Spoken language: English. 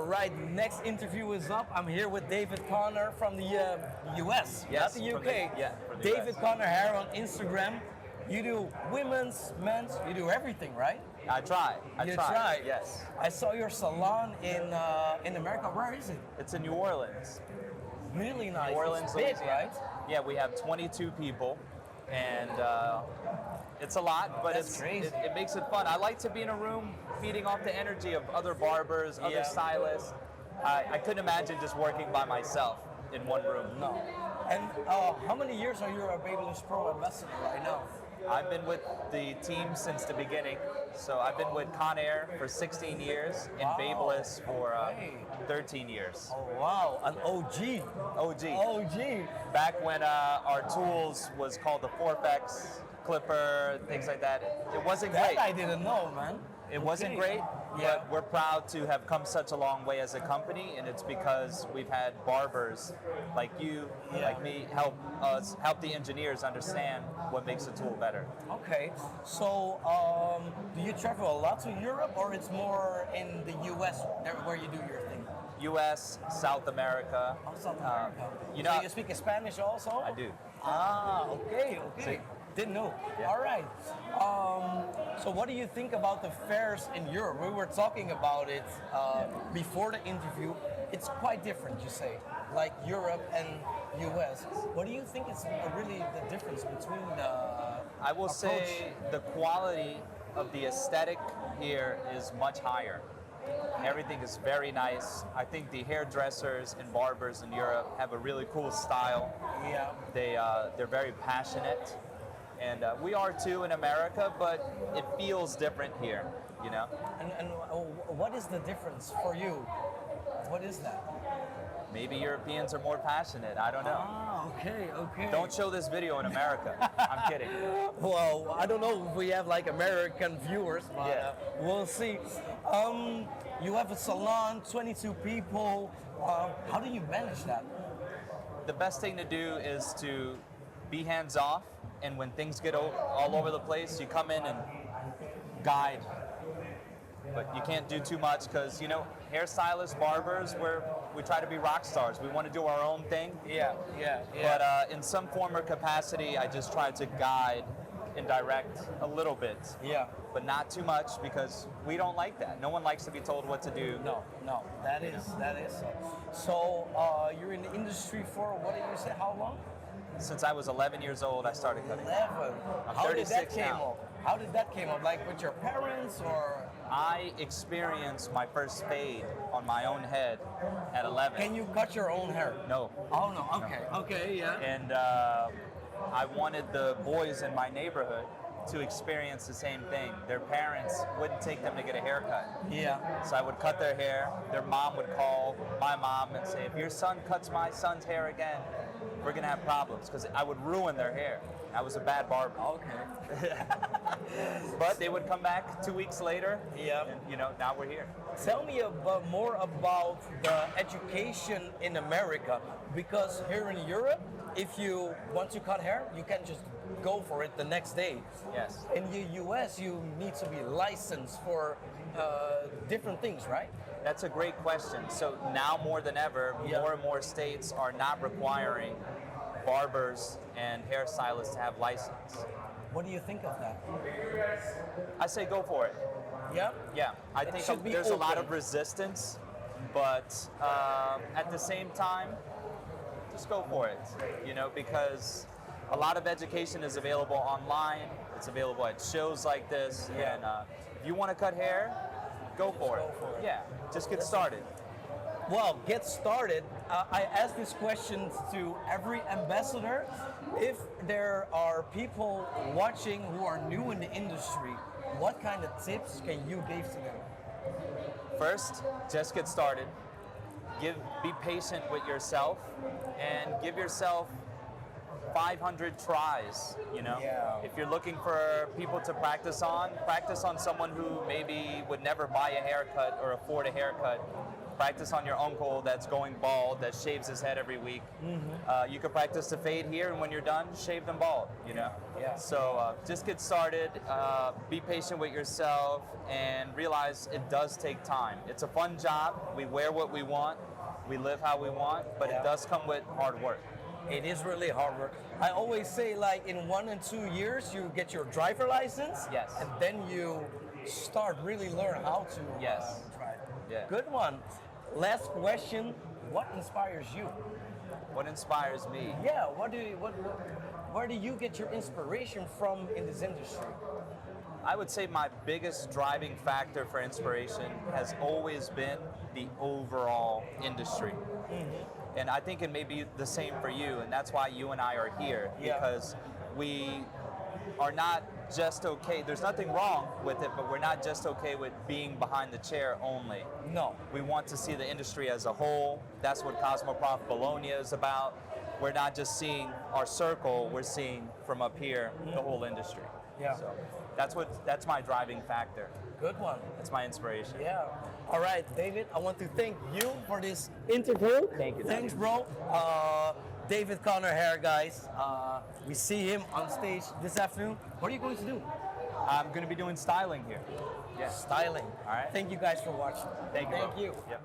All right, next interview is up. I'm here with David Connor from the US, Yes, not the UK. from the David US. Connor Hair on Instagram. You do women's, men's, you do everything, right? I try. You try. Yes. I saw your salon in America. Where is it? It's in New Orleans. Really nice. New Orleans, it's big, Louisiana. right? Yeah, we have 22 people, and it's a lot, but That's crazy. It makes it fun. I like to be in a room feeding off the energy of other barbers, other Yeah. stylists. I couldn't imagine just working by myself in one room. No. And how many years are you a Babyliss Pro ambassador right now? I've been with the team since the beginning. So I've been with Conair for 16 years and Wow. Babyliss for Okay. 13 years. Oh wow, an OG. OG. OG. Back when our tools was called the Forfex, Clipper, things like that. It wasn't That great. I didn't know, man. It wasn't Okay. great, Yeah. but we're proud to have come such a long way as a company, and it's because we've had barbers like you, Yeah. like me, help the engineers understand what makes a tool better. Okay, so do you travel a lot to Europe, or it's more in the US where you do your thing? U.S., South America. Oh, South America. you So know- you speak Spanish also? I do. Ah, okay, okay. Didn't know. Yeah. All right. So what do you think about the fairs in Europe? We were talking about it before the interview. It's quite different, you say, like Europe and US. What do you think is really the difference between the I will approach? say the quality of the aesthetic here is much higher. Everything is very nice. I think the hairdressers and barbers in Europe have a really cool style. Yeah. They're very passionate, and we are too in America, but it feels different here, you know? And what is the difference for you? What is that? Maybe Europeans are more passionate, I don't know. Ah, okay, okay. Don't show this video in America. I'm kidding. Well, I don't know if we have like American viewers, but Yeah. we'll see. You have a salon, 22 people. How do you manage that? The best thing to do is to be hands off, and when things get all over the place, you come in and guide. But you can't do too much because, you know, hairstylists, barbers, we try to be rock stars. We want to do our own thing. Yeah, yeah, But in some form or capacity, I just try to guide and direct a little bit. yeah. But not too much because we don't like that. No one likes to be told what to do. No, that is. So you're in the industry for what did you say? How long? Since I was 11 years old, I started cutting. 11. I'm How did that 36 came now. up? How did that came up? Like with your parents or? I experienced my first fade on my own head at 11. Can you cut your own hair? No. Oh no. Okay. Okay. Yeah. And I wanted the boys in my neighborhood to experience the same thing. Their parents wouldn't take them to get a haircut. Yeah. So I would cut their hair. Their mom would call my mom and say, if your son cuts my son's hair again, we're gonna have problems, because I would ruin their hair. I was a bad barber. Okay. But they would come back 2 weeks later. Yeah. And, you know, now we're here. Tell me more about the education in America, because here in Europe, if you want to cut hair, you can just go for it the next day. Yes. In the US, you need to be licensed for different things, right? That's a great question. So now more than ever, Yeah. more and more states are not requiring barbers and hairstylists to have license. What do you think of that? I say go for it. Yeah. Yeah, I It think should be there's a lot open. of resistance, but at the same time, just go for it. You know, because a lot of education is available online. It's available at shows like this, Yeah. and if you want to cut hair, go for it. go for it. Yeah, just get started. Well, get started. I ask this question to every ambassador. If there are people watching who are new in the industry, what kind of tips can you give to them? First, just get started. Be patient with yourself, and give yourself 500 tries, you know? Yeah. If you're looking for people to practice on someone who maybe would never buy a haircut or afford a haircut. Practice on your uncle that's going bald, that shaves his head every week. You could practice the fade here, and when you're done, shave them bald, you know? Yeah. So just get started, be patient with yourself, and realize it does take time. It's a fun job. We wear what we want. We live how we want, but Yeah. it does come with hard work. It is really hard work. I always say, like, in 1 and 2 years, you get your driver license. Yes. And then you start really learn how to Yes. drive. Yeah. Good one. Last question. What inspires you? What inspires me? Yeah. Where do you get your inspiration from in this industry? I would say my biggest driving factor for inspiration has always been the overall industry. And I think it may be the same for you, and that's why you and I are here, Yeah. because we are not just okay. There's nothing wrong with it, but we're not just okay with being behind the chair only. No. We want to see the industry as a whole. That's what Cosmoprof Bologna is about. We're not just seeing our circle, we're seeing from up here the whole industry. Yeah. So that's my driving factor. Good one. That's my inspiration. Yeah. All right, David, I want to thank you for this interview. Thank you, Thanks, bro. David Connor Hair, guys. We see him on stage this afternoon. What are you going to do? I'm going to be doing styling here. Styling. All right. Thank you guys for watching. Thank you. Thank bro. you. Yep.